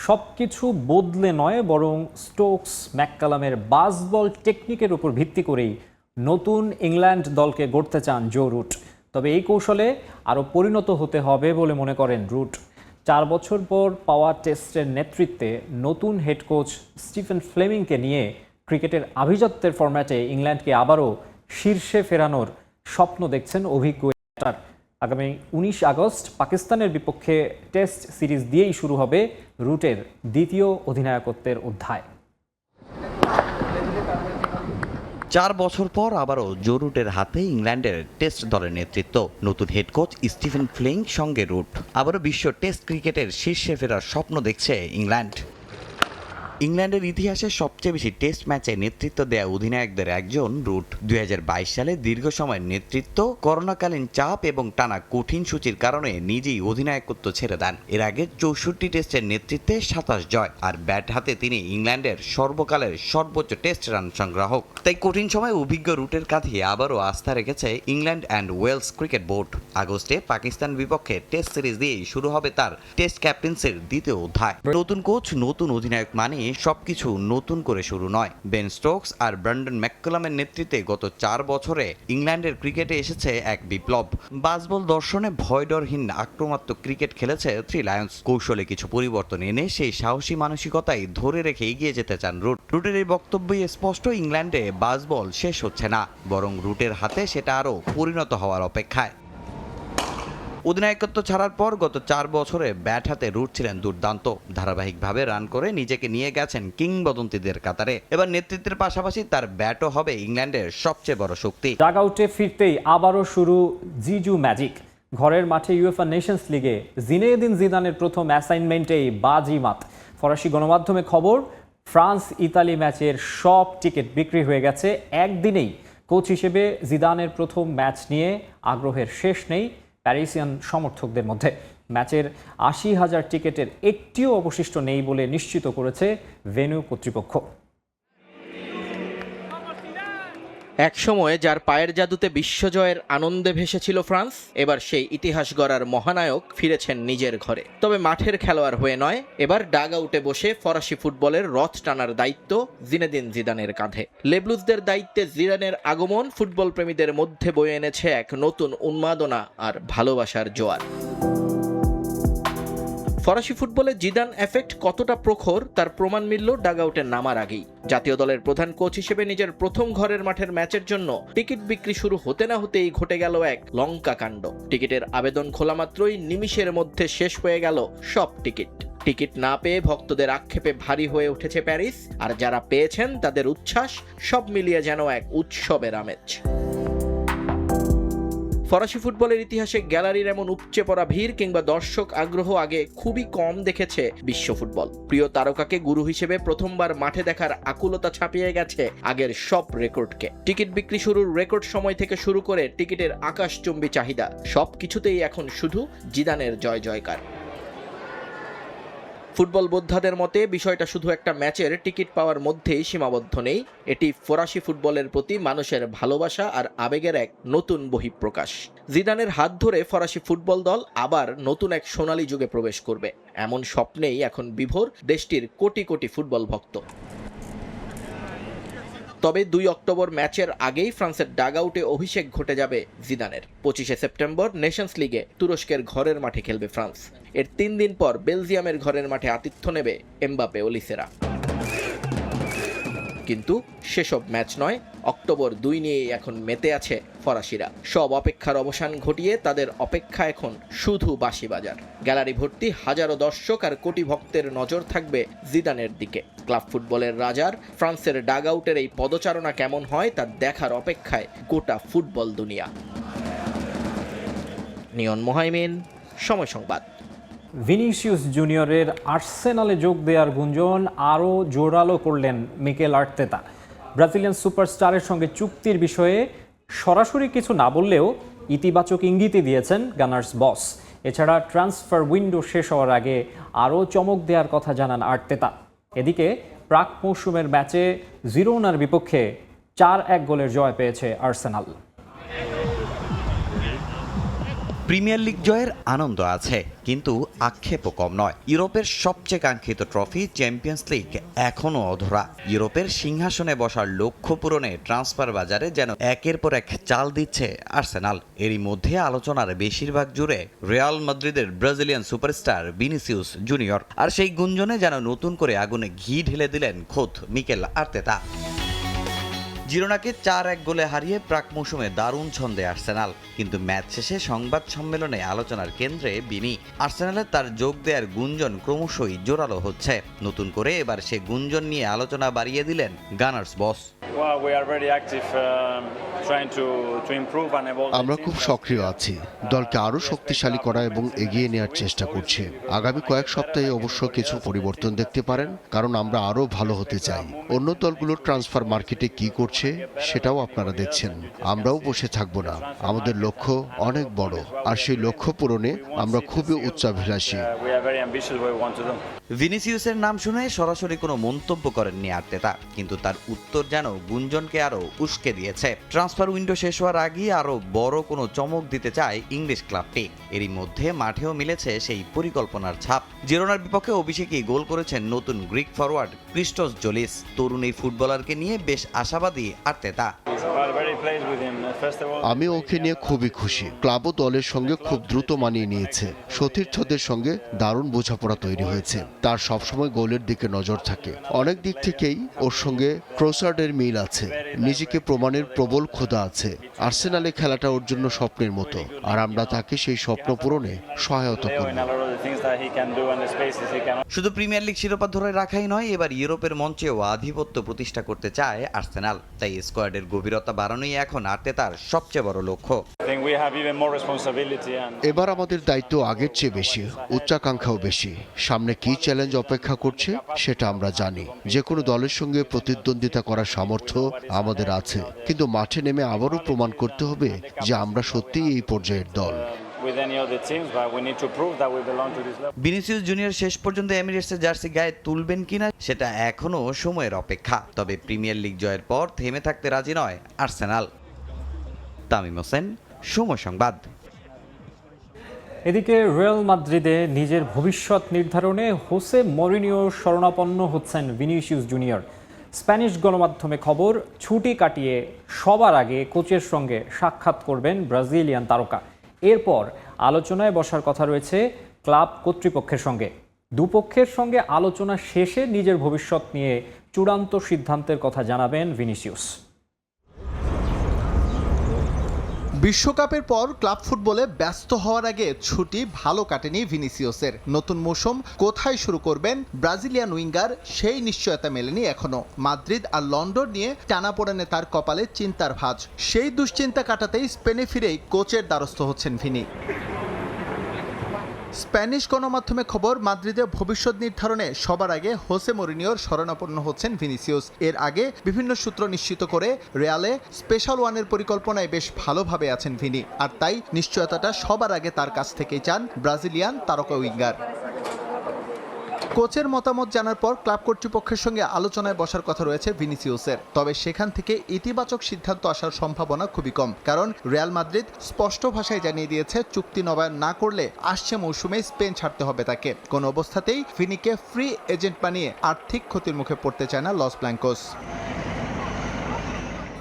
সবকিছু বদলে নয়, বরং স্টোকস ম্যাককালামের বাসবল টেকনিকের উপর ভিত্তি করেই নতুন ইংল্যান্ড দলকে গড়তে চান জো রুট। তবে এই কৌশলে আরও পরিণত হতে হবে বলে মনে করেন রুট। 4 বছর পর পাওয়া টেস্টের নেতৃত্বে নতুন হেড কোচ স্টিফেন ফ্লেমিংকে নিয়ে ক্রিকেটের আভিজাত্যের ফরম্যাটে ইংল্যান্ডকে আবারও শীর্ষে ফেরানোর স্বপ্ন দেখছেন অভিজ্ঞ আগামী 19 আগস্ট পাকিস্তানের বিপক্ষে টেস্ট সিরিজ দিয়েই শুরু হবে রুটের দ্বিতীয় অধিনায়কত্বের অধ্যায়। 4 বছর পর আবারও জো রুটের হাতে ইংল্যান্ডের টেস্ট দলের নেতৃত্ব। নতুন হেড কোচ স্টিফেন ফ্লেইং সঙ্গে রুট। আবারও বিশ্ব টেস্ট ক্রিকেটের শীর্ষে ফেরার স্বপ্ন দেখছে ইংল্যান্ড। ইংল্যান্ডের ইতিহাসে সবচেয়ে বেশি টেস্ট ম্যাচে নেতৃত্ব দেয়া অধিনায়কদের একজন রুট। 2022 সালে দীর্ঘ সময়ের নেতৃত্ব, করোনাকালীন চাপ এবং টানা কঠিন সূচির কারণে নিজেই অধিনায়কত্ব ছেড়ে দেন। এর আগে 64 টেস্টের নেতৃত্বে 27 জয়, আর ব্যাট হাতে তিনি ইংল্যান্ডের সর্বকালের সর্বোচ্চ টেস্ট রান সংগ্রাহক। তাই কঠিন সময়ে অভিজ্ঞ রুটের কাঁধে আবারও আস্থা রেখেছে England and Wales cricket board. আগস্টে পাকিস্তান বিপক্ষে টেস্ট সিরিজ দিয়েই শুরু হবে তার টেস্ট ক্যাপ্টেন্সির দ্বিতীয় অধ্যায়। নতুন কোচ, নতুন অধিনায়ক মানে সবকিছু নতুন করে শুরু নয়। বেন স্টোকস আর ব্র্যান্ডন ম্যাককালামের নেতৃত্বে গত 4 বছরে ইংল্যান্ডের ক্রিকেটে এসেছে এক বিপ্লব। বাসবল দর্শনে ভয়ডরহীন আক্রমণাত্মক ক্রিকেট খেলেছে থ্রি লায়ন্স। কৌশলে কিছু পরিবর্তন এনে সেই সাহসী মানসিকতাই ধরে রেখে এগিয়ে যেতে চান রুট। রুটের এই বক্তব্যই স্পষ্ট, ইংল্যান্ডে বাসবল শেষ হচ্ছে না, বরং রুটের হাতে সেটা আরও পরিণত হওয়ার অপেক্ষায়। অধিনায়কত্ব ছাড়ার পর গত 4 বছরে ব্যাট হাতে রুট ছিলেন দুর্দান্ত। ধারাবাহিকভাবে রান করে নিজেকে নিয়ে গেছেন কিংবদন্তিদের কাতারে। এবার নেতৃত্বের পাশাপাশি তার ব্যাটও হবে ইংল্যান্ডের সবচেয়ে বড় শক্তি। ডাগ আউটে ফিরতেই আবারও শুরু জিজু ম্যাজিক। ঘরের মাঠে ইউএফা নেশনস লিগে জিনেদিন জিদানের প্রথম অ্যাসাইনমেন্টেই বাজিমাত। ফরাসি গণমাধ্যমে খবর, ফ্রান্স ইতালি ম্যাচের সব টিকিট বিক্রি হয়ে গেছে একদিনেই। কোচ হিসেবে জিদানের প্রথম ম্যাচ নিয়ে আগ্রহের শেষ নেই প্যারিসিয়ান সমর্থকদের মধ্যে। ম্যাচের 80,000 টিকিটের একটিও অবশিষ্ট নেই বলে নিশ্চিত করেছে ভেন্যু কর্তৃপক্ষ। একসময় যার পায়ের জাদুতে বিশ্বজয়ের আনন্দে ভেসেছিল ফ্রান্স, এবার সেই ইতিহাস গড়ার মহানায়ক ফিরেছেন নিজের ঘরে। তবে মাঠের খেলোয়াড় হয়ে নয়, এবার ডাগ আউটে বসে ফরাসি ফুটবলের রথ টানার দায়িত্ব জিনেদিন জিদানের কাঁধে। লেবলুজদের দায়িত্বে জিদানের আগমন ফুটবল প্রেমীদের মধ্যে বয়ে এনেছে এক নতুন উন্মাদনা আর ভালোবাসার জোয়ার। ফরাসি ফুটবলে জিদান এফেক্ট কতটা প্রখর তার প্রমাণ মিলল ডাগ আউটে নামার আগেই। জাতীয় দলের প্রধান কোচ হিসেবে নিজের প্রথম ঘরের মাঠের ম্যাচের জন্য টিকিট বিক্রি শুরু হতে না হতেই ঘটে গেল এক লঙ্কা কাণ্ড। টিকিটের আবেদন খোলা মাত্রই নিমিষের মধ্যে শেষ হয়ে গেল সব টিকিট না পেয়ে ভক্তদের আক্ষেপে ভারী হয়ে উঠেছে প্যারিস, আর যারা পেয়েছেন তাদের উচ্ছ্বাস। সব মিলিয়ে যেন এক উৎসবের আমেজ। ফরাসি ফুটবলের ইতিহাসে গ্যালারির এমন উপচে পড়া ভিড় কিংবা দর্শক আগ্রহ আগে খুবই কম দেখেছে বিশ্ব ফুটবল। প্রিয় তারকাকে গুরু হিসেবে প্রথমবার মাঠে দেখার আকুলতা ছাপিয়ে গেছে আগের সব রেকর্ডকে। টিকিট বিক্রি শুরুর রেকর্ড সময় থেকে শুরু করে টিকিটের আকাশচুম্বী চাহিদা, সব কিছুতেই এখন শুধু জিদানের জয় জয়কার। ফুটবল বোদ্ধাদের মতে বিষয়টা শুধু একটা ম্যাচের টিকিট পাওয়ার মধ্যেই সীমাবদ্ধ নেই, এটি ফরাসি ফুটবলের প্রতি মানুষের ভালোবাসা আর আবেগের এক নতুন বহিঃপ্রকাশ। জিদানের হাত ধরে ফরাসি ফুটবল দল আবার নতুন এক সোনালী যুগে প্রবেশ করবে, এমন স্বপ্নেই এখন বিভোর দেশটির কোটি কোটি ফুটবল ভক্ত। তবে 2 অক্টোবর ম্যাচের আগেই ফ্রান্সের ডাগ আউটে অভিষেক ঘটে যাবে জিদানের। 25শে সেপ্টেম্বর নেশনস লিগে তুরস্কের ঘরের মাঠে খেলবে ফ্রান্স। এর 3 দিন পর বেলজিয়ামের ঘরের মাঠে আতিথ্য নেবে এমবাপে ওলিসেরা। কিন্তু সেসব ম্যাচ নয়, অক্টোবর 2 নিয়েই এখন মেতে আছে ফরাসিরা। সব অপেক্ষার অবসান ঘটিয়ে তাদের অপেক্ষা এখন শুধু বাঁশি বাজার। গ্যালারি ভর্তি হাজারো দর্শক আর কোটি ভক্তের নজর থাকবে জিদানের দিকে। ক্লাব ফুটবলের রাজার ফ্রান্সের ডাগ আউটের এই পদচারণা কেমন হয় তা দেখার অপেক্ষায় গোটা ফুটবল দুনিয়া। নিয়ন মোহাইমিন, সময় সংবাদ। ভিনিসিয়াস জুনিয়রের আর্সেনালে যোগ দেওয়ার গুঞ্জন আরও জোরালো করলেন মিকেল আর্তেতা। ব্রাজিলিয়ান সুপারস্টারের সঙ্গে চুক্তির বিষয়ে সরাসরি কিছু না বললেও ইতিবাচক ইঙ্গিতই দিয়েছেন গানার্স বস। এছাড়া ট্রান্সফার উইন্ডো শেষ হওয়ার আগে আরও চমক দেওয়ার কথা জানান আর্তেতা। এদিকে প্রাক মৌসুমের ম্যাচে জিরোনার বিপক্ষে 4-1 গোলের জয় পেয়েছে আর্সেনাল। প্রিমিয়ার লিগ জয়ের আনন্দ আছে, কিন্তু আক্ষেপও কম নয়। ইউরোপের সবচেয়ে কাঙ্ক্ষিত ট্রফি চ্যাম্পিয়ন্স লিগ এখনও অধরা। ইউরোপের সিংহাসনে বসার লক্ষ্য পূরণে ট্রান্সফার বাজারে যেন একের পর এক চাল দিচ্ছে আর্সেনাল। এরই মধ্যে আলোচনার বেশিরভাগ জুড়ে রিয়াল মাদ্রিদের ব্রাজিলিয়ান সুপারস্টার ভিনিসিয়াস জুনিয়র। আর সেই গুঞ্জনে যেন নতুন করে আগুনে ঘি ঢেলে দিলেন খোদ মিকেল আর্তেতা। জিরোনাকে 4-1 গোলে হারিয়ে প্রাক মৌসুমে দারুণ ছন্দে আর্সেনাল, কিন্তু ম্যাচ শেষে সংবাদ সম্মেলনে আলোচনার কেন্দ্রে বিনি। আর্সেনালে তার যোগ দেওয়ার গুঞ্জন ক্রমশই জোরালো হচ্ছে। নতুন করে এবার সে গুঞ্জন নিয়ে আলোচনা বাড়িয়ে দিলেন গানার্স বস। আমরা খুব সক্রিয় আছি, দলকে আরো শক্তিশালী করা এবং এগিয়ে নেওয়ার চেষ্টা করছি। আগামী কয়েক সপ্তাহে অবশ্য কিছু পরিবর্তন দেখতে পারেন, কারণ আমরা আরো ভালো হতে চাই। অন্য দলগুলোর ট্রান্সফার মার্কেটে কি করছে সেটাও আপনারা দেখছেন। আমরাও বসে থাকবো না। আমাদের লক্ষ্য অনেক বড়, আর সেই লক্ষ্য পূরণে আমরা খুবই উচ্চাভিলাষী। ভিনিসিয়াসের নাম শুনে সরাসরি কোনো মন্তব্য করেননি আর্তেতা, কিন্তু তার উত্তর যেন গুঞ্জনকে আরো উস্কে দিয়েছে। ট্রান্সফার উইন্ডো শেষ হওয়ার আগেই আরো বড় কোনো চমক দিতে চায় ইংলিশ ক্লাবটি। এরই মধ্যে মাঠেও মিলেছে সেই পরিকল্পনার ছাপ। জিরোনার বিপক্ষে অভিষেকেই গোল করেছেন নতুন গ্রিক ফরওয়ার্ড ক্রিস্টোস জোলিস। তরুণ এই ফুটবলারকে নিয়ে বেশ আশাবাদী আর্তেতা। আমি ওকে নিয়ে খুবই খুশি। ক্লাব ও দলের সঙ্গে খুব দ্রুত মানিয়ে নিয়েছে। সতীর্থদের সঙ্গে দারুণ বোঝাপড়া তৈরি হয়েছে। তার সবসময় গোলের দিকে নজর থাকে। অনেক দিক থেকেই ওর সঙ্গে ক্রোসার্ডের মিল আছে। নিজেকে প্রমাণের প্রবল ক্ষুধা আছে। আর্সেনালে খেলাটা ওর জন্য স্বপ্নের মতো, আর আমরা তাকে সেই স্বপ্ন পূরণে সহায়তা করব। শুধু প্রিমিয়ার লিগ শিরোপা ধরে রাখাই নয়, এবার ইউরোপের মঞ্চেও আধিপত্য প্রতিষ্ঠা করতে চায় আর্সেনাল। তাই স্কোয়াডের গভীরতা বাড়ানোই এখন আর্তেতার সবচেয়ে বড় লক্ষ্য। এবার আমাদের দায়িত্ব আগের চেয়ে বেশি, উচ্চাকাঙ্ক্ষাও বেশি। সামনে কি চ্যালেঞ্জ অপেক্ষা করছে সেটা আমরা জানি। যে কোনো দলের সঙ্গে প্রতিদ্বন্দ্বিতা করার সামর্থ্য আমাদের আছে, কিন্তু মাঠে নেমে আবারও প্রমাণ করতে হবে যে আমরা সত্যিই এই পর্যায়ের দল। ভিনিসিয়াস জুনিয়র শেষ পর্যন্ত এমিরেটসের জার্সি গায়ে তুলবেন কিনা সেটা এখনো সময়ের অপেক্ষা। তবে প্রিমিয়ার লিগ জয়ের পর থেমে থাকতে রাজি নয় আর্সেনাল। তামিম হোসেন, সময় সংবাদ। এদিকে রিয়াল মাদ্রিদে নিজের ভবিষ্যৎ নির্ধারণে হোসে মরিনিওর শরণাপন্ন হচ্ছেন ভিনিসিয়াস জুনিয়র। স্প্যানিশ গণমাধ্যমে খবর, ছুটি কাটিয়ে সবার আগে কোচের সঙ্গে সাক্ষাৎ করবেন ব্রাজিলিয়ান তারকা। এরপর আলোচনায় বসার কথা রয়েছে ক্লাব কর্তৃপক্ষের সঙ্গে। দুপক্ষের সঙ্গে আলোচনা শেষে নিজের ভবিষ্যৎ নিয়ে চূড়ান্ত সিদ্ধান্তের কথা জানাবেন ভিনিসিয়াস। বিশ্বকাপের পর ক্লাব ফুটবলে ব্যস্ত হওয়ার আগে ছুটি ভালো কাটেনি ভিনিসিয়াসের। নতুন মৌসুম কোথায় শুরু করবেন ব্রাজিলিয়ান উইঙ্গার সেই নিশ্চয়তা মেলেনি এখনো। মাদ্রিদ আর লন্ডন নিয়ে টানাপোড়েনে তার কপালে চিন্তার ভাঁজ। সেই দুশ্চিন্তা কাটাতেই স্পেনে ফিরেই কোচের দ্বারস্থ হচ্ছেন ভিনি। স্প্যানিশ গণমাধ্যমে খবর, মাদ্রিদে ভবিষ্যৎ নির্ধারণে সবার আগে হোসে মরিনিওর শরণাপন্ন হচ্ছেন ভিনিসিয়াস। এর আগে বিভিন্ন সূত্র নিশ্চিত করে রিয়ালে স্পেশাল ওয়ানের পরিকল্পনায় বেশ ভালোভাবে আছেন ভিনি, আর তাই নিশ্চয়তাটা সবার আগে তার কাছ থেকেই চান ব্রাজিলিয়ান তারকা উইঙ্গার। কোচের মতামত জানার পর ক্লাব কর্তৃপক্ষের সঙ্গে আলোচনায় বসার কথা রয়েছে ভিনিসিয়াসের। তবে সেখান থেকে ইতিবাচক সিদ্ধান্ত আসার সম্ভাবনা খুবই কম, কারণ রিয়াল মাদ্রিদ স্পষ্ট ভাষায় জানিয়ে দিয়েছে চুক্তি নবায়ন না করলে আসছে মৌসুমে স্পেন ছাড়তে হবে তাকে। কোনো অবস্থাতেই ভিনিকে ফ্রি এজেন্ট বানিয়ে আর্থিক ক্ষতির মুখে পড়তে চায় না লস ব্ল্যাঙ্কোস।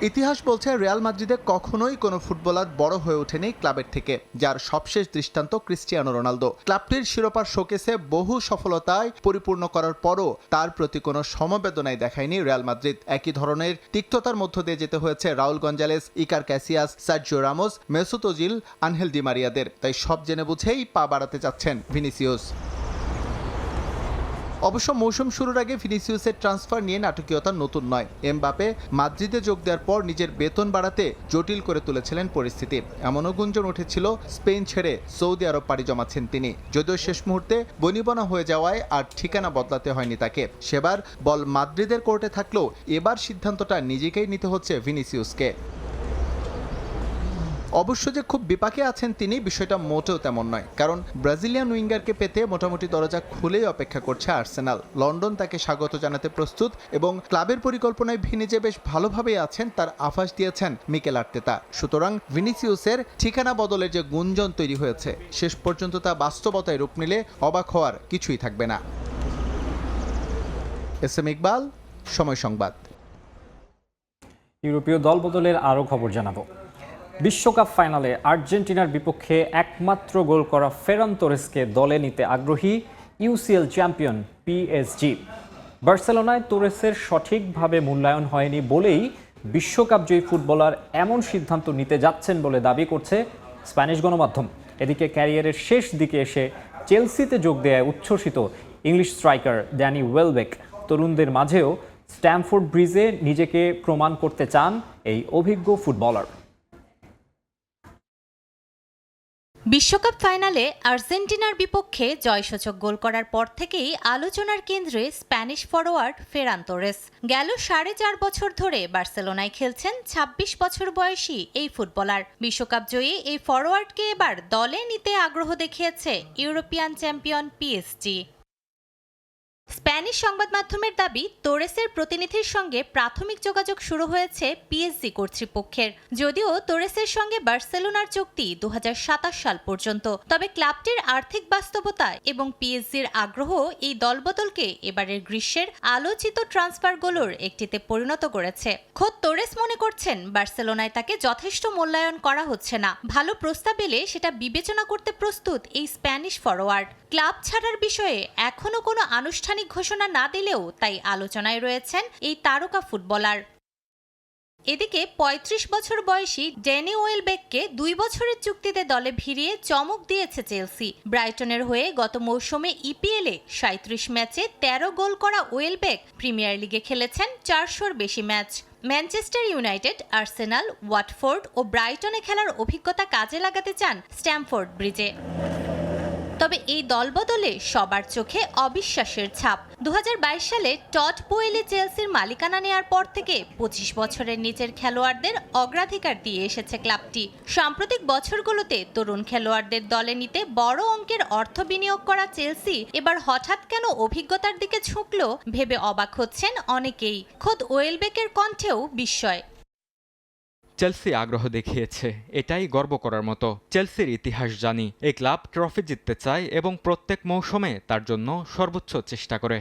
ইতিহাস বলছে রিয়াল মাদ্রিদে কখনোই কোনো ফুটবলার বড় হয়ে ওঠেনি ক্লাবের থেকে, যার সবশেষ দৃষ্টান্ত ক্রিস্টিয়ানো রোনালদো। ক্লাবটির শিরোপার শোকেসে বহু সফলতায় পরিপূর্ণ করার পরও তার প্রতি কোনো সমবেদনাই দেখায়নি রিয়াল মাদ্রিদ। একই ধরনের তিক্ততার মধ্য দিয়ে যেতে হয়েছে Raul Gonzalez, Iker Casillas, Sergio Ramos, Mesut Ozil, Angel Di মারিয়াদের। তাই সব জেনে বুঝেই পা বাড়াতে যাচ্ছেন ভিনিসিয়াস। অবশ্য মৌসুম শুরুর আগে ভিনিসিয়াসের ট্রান্সফার নিয়ে নাটকীয়তা নতুন নয়। এমবাপে মাদ্রিদে যোগ দেওয়ার পর নিজের বেতন বাড়াতে জটিল করে তুলেছিলেন পরিস্থিতি। এমনও গুঞ্জন উঠেছিল স্পেন ছেড়ে সৌদি আরব পাড়ি জমাচ্ছেন তিনি, যদিও শেষ মুহূর্তে বনিবনা হয়ে যাওয়ায় আর ঠিকানা বদলাতে হয়নি তাকে। সেবার বল মাদ্রিদের কোর্টে থাকলেও এবার সিদ্ধান্তটা নিজেকেই নিতে হচ্ছে ভিনিসিয়াসকে। অবশ্য যে খুব বিপাকে আছেন তিনি, বিষয়টা মোটেও তেমন নয়, কারণ ব্রাজিলিয়ান উইঙ্গারকে পেতে মোটামুটি দরজা খুলেই অপেক্ষা করছে আর্সেনাল। লন্ডন তাকে স্বাগত জানাতে প্রস্তুত এবং ক্লাবের পরিকল্পনায় ভিনি যে বেশ ভালোভাবেই আছেন তার আভাস দিয়েছেন মিকেল আর্তেতা। সুতরাং ভিনিসিয়াসের ঠিকানা বদলের যে গুঞ্জন তৈরি হয়েছে, শেষ পর্যন্ত তা বাস্তবতায় রূপ নিলে অবাক হওয়ার কিছুই থাকবে না। এস.এম. ইকবাল, সময় সংবাদ। ইউরোপীয় দল বদলের আরও খবর জানাবো। বিশ্বকাপ ফাইনালে আর্জেন্টিনার বিপক্ষে একমাত্র গোল করা ফেরান তোরেসকে দলে নিতে আগ্রহী ইউসিএল চ্যাম্পিয়ন পিএসজি। বার্সেলোনায় তোরেসের সঠিকভাবে মূল্যায়ন হয়নি বলেই বিশ্বকাপজয়ী ফুটবলার এমন সিদ্ধান্ত নিতে যাচ্ছেন বলে দাবি করছে স্প্যানিশ গণমাধ্যম। এদিকে ক্যারিয়ারের শেষ দিকে এসে চেলসিতে যোগ দেয় উচ্ছ্বসিত ইংলিশ স্ট্রাইকার ড্যানি ওয়েলবেক। তরুণদের মাঝেও স্ট্যামফোর্ড ব্রিজে নিজেকে প্রমাণ করতে চান এই অভিজ্ঞ ফুটবলার। বিশ্বকাপ ফাইনালে আর্জেন্টিনার বিপক্ষে জয়সূচক গোল করার পর থেকেই আলোচনার কেন্দ্রে স্প্যানিশ ফরোয়ার্ড ফেরান তোরেস। গেল 4.5 বছর ধরে বার্সেলোনায় খেলছেন 26 বছর বয়সী এই ফুটবলার। বিশ্বকাপ জয়ী এই ফরোয়ার্ডকে এবার দলে নিতে আগ্রহ দেখিয়েছে ইউরোপিয়ান চ্যাম্পিয়ন পিএসজি। স্প্যানিশ সংবাদ মাধ্যমের দাবি, তোরেসের প্রতিনিধির সঙ্গে প্রাথমিক যোগাযোগ শুরু হয়েছে পিএসজি কর্তৃপক্ষের। যদিও তোরেসের সঙ্গে বার্সেলোনার চুক্তি 2027 সাল পর্যন্ত, তবে ক্লাবটির আর্থিক বাস্তবতা এবং পিএসজির আগ্রহ এই দলবদলকে এবারের গ্রীষ্মের আলোচিত ট্রান্সফারগুলোর একটিতে পরিণত করেছে। খোদ তোরেস মনে করছেন বার্সেলোনায় তাকে যথেষ্ট মূল্যায়ন করা হচ্ছে না। ভালো প্রস্তাব এলে সেটা বিবেচনা করতে প্রস্তুত এই স্প্যানিশ ফরোয়ার্ড। ক্লাব ছাড়ার বিষয়ে এখনো কোনো আনুষ্ঠানিক ঘোষণা না দিলেও তাই আলোচনায় রয়েছেন এই তারকা ফুটবলার। এদিকে 35 বছর বয়সী ড্যানি ওয়েলবেককে 2 বছরের চুক্তিতে দলে ভিড়িয়ে চমক দিয়েছে চেলসি। ব্রাইটনের হয়ে গত মৌসুমে ইপিএলে 37 ম্যাচে 13 গোল করা ওয়েলবেক প্রিমিয়ার লিগে খেলেছেন 400-র বেশি match. Manchester United, Arsenal, Watford ও ব্রাইটনে খেলার অভিজ্ঞতা কাজে লাগাতে চান স্ট্যামফোর্ড ব্রিজে। তবে এই দলবদলে সবার চোখে অবিশ্বাসের ছাপ। 2022 সালে টড বোয়েলি চেলসির মালিকানা নেয়ার পর থেকে 25 বছরের নিচের খেলোয়াড়দের অগ্রাধিকার দিয়ে এসেছে ক্লাবটি। সাম্প্রতিক বছরগুলোতে তরুণ খেলোয়াড়দের দলে নিতে বড় অঙ্কের অর্থ বিনিয়োগ করা চেলসি এবার হঠাৎ কেন অভিজ্ঞতার দিকে ঝুঁকল ভেবে অবাক হচ্ছেন অনেকেই। খোদ ওয়েলবেকের কণ্ঠেও বিস্ময়। চেলসি আগ্রহ দেখিয়েছে, এটাই গর্ব করার মতো। চেলসির ইতিহাস জানি, এই ক্লাব ট্রফি জিততে চায় এবং প্রত্যেক মৌসুমে তার জন্য সর্বোচ্চ চেষ্টা করে।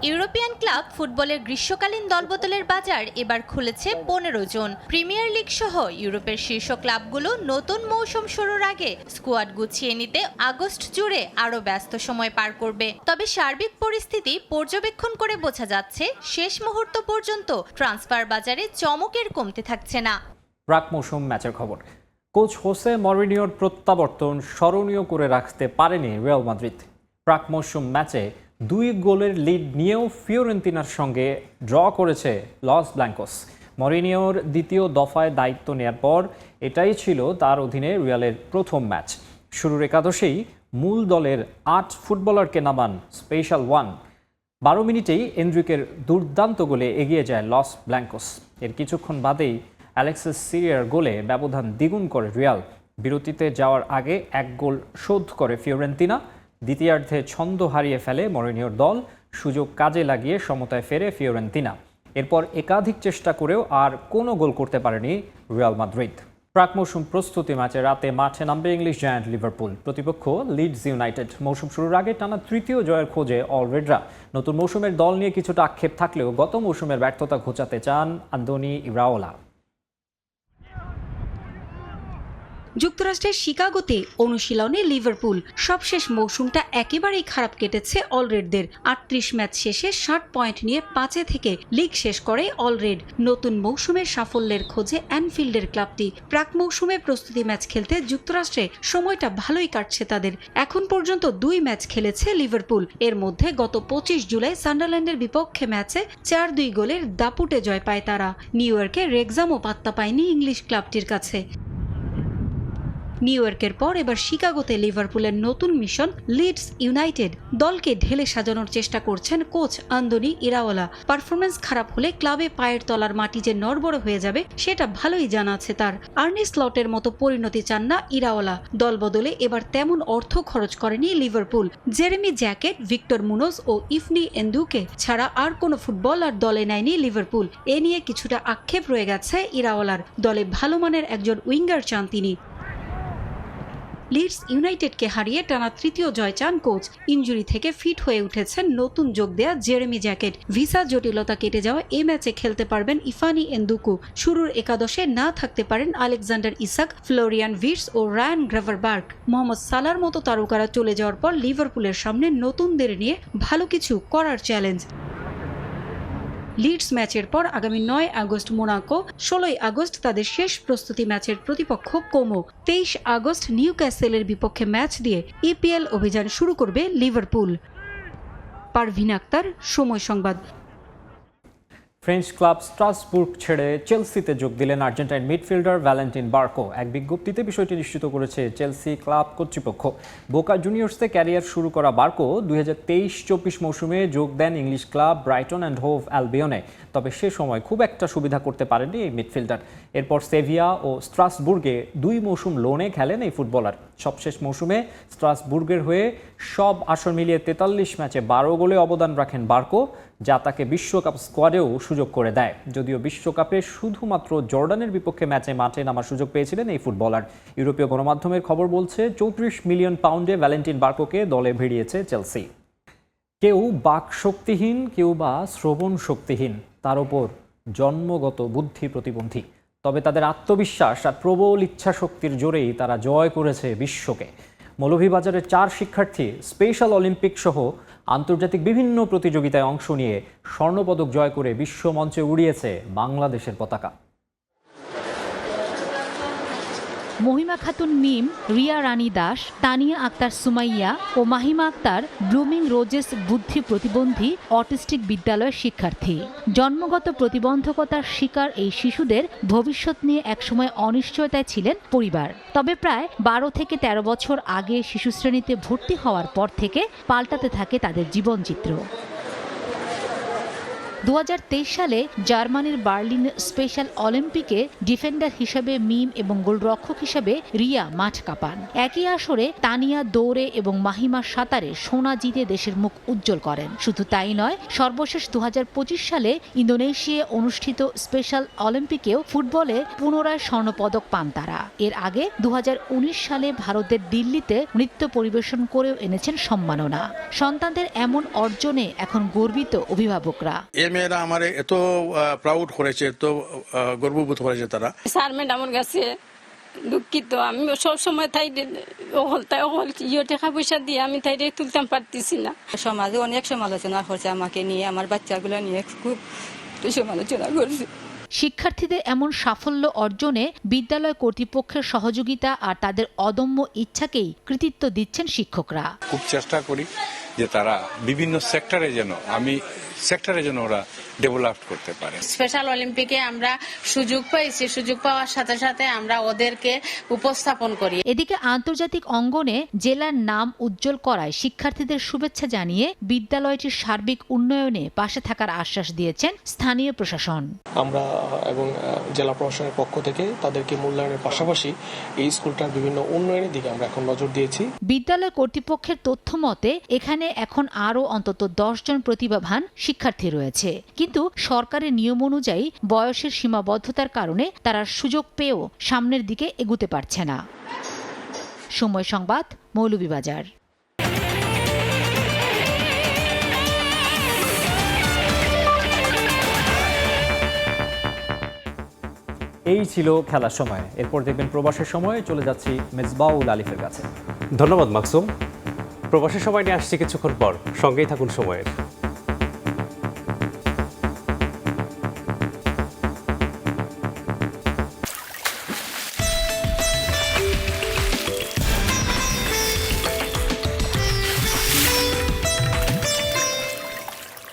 ইউরোপিয়ান ক্লাব ফুটবলের গ্রীষ্মকালীন দলবদলের বাজার এবার খুলেছে 15 জন। প্রিমিয়ার লিগ সহ ইউরোপের শীর্ষ ক্লাবগুলো নতুন মৌসুম শুরুর আগে স্কোয়াড গুছিয়ে নিতে আগস্ট জুড়ে আরও ব্যস্ত সময় পার করবে। তবে সার্বিক পরিস্থিতি পর্যবেক্ষণ করে বোঝা যাচ্ছে শেষ মুহূর্ত পর্যন্ত ট্রান্সফার বাজারে চমকের কমতে থাকছে না। প্রাক মৌসুম ম্যাচের খবর। কোচ হোসে মরিনিওর প্রত্যাবর্তন স্মরণীয় করে রাখতে পারেনি রিয়াল মাদ্রিদ। প্রাক মৌসুম ম্যাচে 2 গোলের লিড নিয়েও ফিওরেন্তিনার সঙ্গে ড্র করেছে লস ব্ল্যাঙ্কোস। মরিনিওর দ্বিতীয় দফায় দায়িত্ব নেয়ার পর এটাই ছিল তার অধীনে রিয়ালের প্রথম ম্যাচ। শুরুর একাদশেই মূল দলের 8 ফুটবলারকে নামান স্পেশাল 1। 12 মিনিটেই এনরিকের দুর্দান্ত গোলে এগিয়ে যায় লস ব্ল্যাঙ্কোস। এর কিছুক্ষণ বাদেই অ্যালেক্সিস সিরিয়ার গোলে ব্যবধান দ্বিগুণ করে রিয়াল। বিরতিতে যাওয়ার আগে 1 গোল শোধ করে ফিওরেন্তিনা। দ্বিতীয়ার্ধে ছন্দ হারিয়ে ফেলে মরিনিওর দল, সুযোগ কাজে লাগিয়ে সমতায় ফেরে ফিওরেন্তিনা। এরপর একাধিক চেষ্টা করেও আর কোনো গোল করতে পারেনি রিয়াল মাদ্রিদ। প্রাক মৌসুম প্রস্তুতি ম্যাচে রাতে মাঠে নামবে ইংলিশ জায়ান্ট লিভারপুল। প্রতিপক্ষ লিডস ইউনাইটেড। মৌসুম শুরুর আগে টানা 3য় জয়ের খোঁজে অলরেডরা। নতুন মৌসুমের দল নিয়ে কিছুটা আক্ষেপ থাকলেও গত মৌসুমের ব্যর্থতা ঘোচাতে চান আন্দোনি ইরাওলা। যুক্তরাষ্ট্রের শিকাগোতে অনুশীলনে লিভারপুল। সবশেষ মৌসুমটা একেবারেই খারাপ কেটেছে অলরেডদের। 38 ম্যাচ শেষে 60 পয়েন্ট নিয়ে 5 থেকে লিগ শেষ করে অলরেড। নতুন মৌসুমের সাফল্যের খোঁজে অ্যানফিল্ডের ক্লাবটি। প্রাক মৌসুমে প্রস্তুতি ম্যাচ খেলতে যুক্তরাষ্ট্রে সময়টা ভালোই কাটছে তাদের। এখন পর্যন্ত 2 ম্যাচ খেলেছে লিভারপুল। এর মধ্যে গত 25 জুলাই সান্ডারল্যান্ডের বিপক্ষে ম্যাচে 4-2 গোলের দাপুটে জয় পায় তারা। নিউ ইয়র্কে রেক্সামও পাত্তা পায়নি ইংলিশ ক্লাবটির কাছে। নিউ ইয়র্কের পর এবার শিকাগোতে লিভারপুলের নতুন মিশন লিডস ইউনাইটেড। দলকে ঢেলে সাজানোর চেষ্টা করছেন কোচ আন্দোনি ইরাওলা। পারফরমেন্স খারাপ হলে ক্লাবে পায়ের তলার মাটি যে নড়বড় হয়ে যাবে সেটা ভালোই জানা আছে তার। আর্নি স্লটের মতো পরিণতি চান না ইরাওলা। দল বদলে এবার তেমন অর্থ খরচ করেনি Liverpool. Jeremy Jacquet, Victor Munoz ও ইফনি এন্দুকে ছাড়া আর কোনো ফুটবলার দলে নেয়নি লিভারপুল। এ নিয়ে কিছুটা আক্ষেপ রয়ে গেছে ইরাওলার। দলে ভালো মানের একজন উইঙ্গার চান তিনি। লিডস ইউনাইটেডকে হারিয়ে টানা 3য় জয় চান কোচ। ইনজুরি থেকে ফিট হয়ে উঠেছেন নতুন যোগ দেয়া জেরেমি জ্যাকেট। ভিসা জটিলতা কেটে যাওয়া এ ম্যাচে খেলতে পারবেন ইফানি এন্দুকু। শুরুর একাদশে না থাকতে পারেন আলেকজান্ডার ইসাক, ফ্লোরিয়ান ভির্টস ও রায়ান গ্রাভারবার্গ। মোহাম্মদ সালার মতো তারকারা চলে যাওয়ার পর লিভারপুলের সামনে নতুনদের নিয়ে ভালো কিছু করার চ্যালেঞ্জ। লিডস ম্যাচের পর আগামী 9 আগস্ট মোনাকো, 16 আগস্ট তাদের শেষ প্রস্তুতি ম্যাচের প্রতিপক্ষ কোমো, 23 আগস্ট নিউক্যাসেলের বিপক্ষে ম্যাচ দিয়ে ইপিএল অভিযান শুরু করবে লিভারপুল। পারভিন আক্তার, সময় সংবাদ। ফ্রেঞ্চ ক্লাব স্ট্রাসবুর্গ ছেড়ে চেলসিতে যোগ দিলেন আর্জেন্টাইন মিডফিল্ডার ভ্যালেন্টিন বার্কো। এক বিজ্ঞপ্তিতে বিষয়টি নিশ্চিত করেছে চেলসি ক্লাব কর্তৃপক্ষ। বোকা জুনিয়র্সে ক্যারিয়ার শুরু করা বার্কো 2023-24 মৌসুমে যোগ দেন English club Brighton and Hove অ্যালবিয়নে। তবে সে সময় খুব একটা সুবিধা করতে পারেননি এই মিডফিল্ডার। এরপর সেভিয়া ও স্ট্রাসবুর্গে 2 মৌসুম লোনে খেলেন এই ফুটবলার। সবশেষ মৌসুমে স্ট্রাসবুর্গের হয়ে সব আসর মিলিয়ে 43 ম্যাচে 12 গোলে অবদান রাখেন বার্কো, যা তাকে বিশ্বকাপ স্কোয়াডেও সুযোগ করে দেয়। যদিও বিশ্বকাপে শুধুমাত্র জর্ডানের বিপক্ষে ম্যাচে মাঠে নামার সুযোগ পেয়েছিলেন এই ফুটবলার। ইউরোপীয় গণমাধ্যমের খবর বলছে 34 মিলিয়ন পাউন্ডে ভ্যালেন্টিন বার্কোকে দলে ভিড়িয়েছে চেলসি। কেউ বাক শক্তিহীন, কেউ বা শ্রবণ শক্তিহীন, তার ওপর জন্মগত বুদ্ধি প্রতিবন্ধী। তবে তাদের আত্মবিশ্বাস আর প্রবল ইচ্ছাশক্তির জোরেই তারা জয় করেছে বিশ্বকে। মৌলভীবাজারের 4 শিক্ষার্থী স্পেশাল অলিম্পিক সহ আন্তর্জাতিক বিভিন্ন প্রতিযোগিতায় অংশ নিয়ে স্বর্ণপদক জয় করে বিশ্ব মঞ্চে উড়িয়েছে বাংলাদেশের পতাকা। মহিমা খাতুন মিম, রিয়া রানী দাস, তানিয়া আক্তার সুমাইয়া ও মাহিমা আক্তার ব্লুমিং রোজেস বুদ্ধি প্রতিবন্ধী অটিস্টিক বিদ্যালয়ের শিক্ষার্থী। জন্মগত প্রতিবন্ধকতার শিকার এই শিশুদের ভবিষ্যৎ নিয়ে একসময় অনিশ্চয়তায় ছিলেন পরিবার। তবে প্রায় 12 থেকে 13 বছর আগে শিশু শ্রেণীতে ভর্তি হওয়ার পর থেকে পাল্টাতে থাকে তাদের জীবনচিত্র। 2023 সালে জার্মানির বার্লিন স্পেশাল অলিম্পিকে ডিফেন্ডার হিসেবে মিম এবং গোলরক্ষক হিসেবে রিয়া মাঠ কাঁপান। একই আসরে তানিয়া দৌড়ে এবং মাহিমা সাঁতারে সোনা জিতে দেশের মুখ উজ্জ্বল করেন। শুধু তাই নয়, সর্বশেষ 2025 সালে ইন্দোনেশিয়ায় অনুষ্ঠিত স্পেশাল অলিম্পিকেও ফুটবলে পুনরায় স্বর্ণপদক পান তারা। এর আগে 2019 সালে ভারতের দিল্লিতে নৃত্য পরিবেশন করেও এনেছেন সম্মাননা। সন্তানদের এমন অর্জনে এখন গর্বিত অভিভাবকরা। মেয়েরা আমার এত প্রাউড করেছে, এত গর্ববোধ করেছে তারা। স্যার ম্যাডামের কাছে দুঃখিত। আমি সবসময় তাই টাকা পয়সা দিয়ে আমি তাই তুলতাম পারতেছি না। সমাজে অনেক সমালোচনা করছে আমাকে নিয়ে, আমার বাচ্চাগুলো নিয়ে খুব সমালোচনা করছে। শিক্ষার্থীদের এমন সাফল্য অর্জনে বিদ্যালয় কর্তৃপক্ষের সহযোগিতা আর তাদের অদম্য ইচ্ছাকেই কৃতিত্ব দিচ্ছেন শিক্ষকরা। খুব চেষ্টা করি যে তারা বিভিন্ন সেক্টরে যেন ওরা ডেভেলপ করতে পারে। স্পেশাল অলিম্পিকে আমরা সুযোগ পাইছি, সুযোগ পাওয়ার সাথে সাথে আমরা ওদেরকে উপস্থাপন করি। এদিকে আন্তর্জাতিক অঙ্গনে জেলার নাম উজ্জ্বল করায় শিক্ষার্থীদের শুভেচ্ছা জানিয়ে বিদ্যালয়টির সার্বিক উন্নয়নে পাশে থাকার আশ্বাস দিয়েছেন স্থানীয় প্রশাসন। আমরা এবং জেলা প্রশাসনের পক্ষ থেকে তাদেরকে মূল্যায়নের পাশাপাশি এই স্কুলটার বিভিন্ন উন্নয়নের দিকে আমরা এখন নজর দিয়েছি। বিদ্যালয় কর্তৃপক্ষের তথ্য মতে এখানে এখন আরও অন্তত 10 জন প্রতিভাবান শিক্ষার্থী রয়েছে, কিন্তু সরকারের নিয়ম অনুযায়ী বয়সের সীমাবদ্ধতার কারণে তারা সুযোগ পেয়েও সামনের দিকে এগুতে পারছে না। সময় সংবাদ, মৌলভীবাজার। এই ছিল খেলার সময়। এরপর দেখবেন প্রবাসের সময়। চলে যাচ্ছি মেজবাউল আলিফের কাছে। ধন্যবাদ মাকসুম। প্রবাসের সময় নিয়ে আসছি কিছুক্ষণ পর, সঙ্গেই থাকুন সময়ের।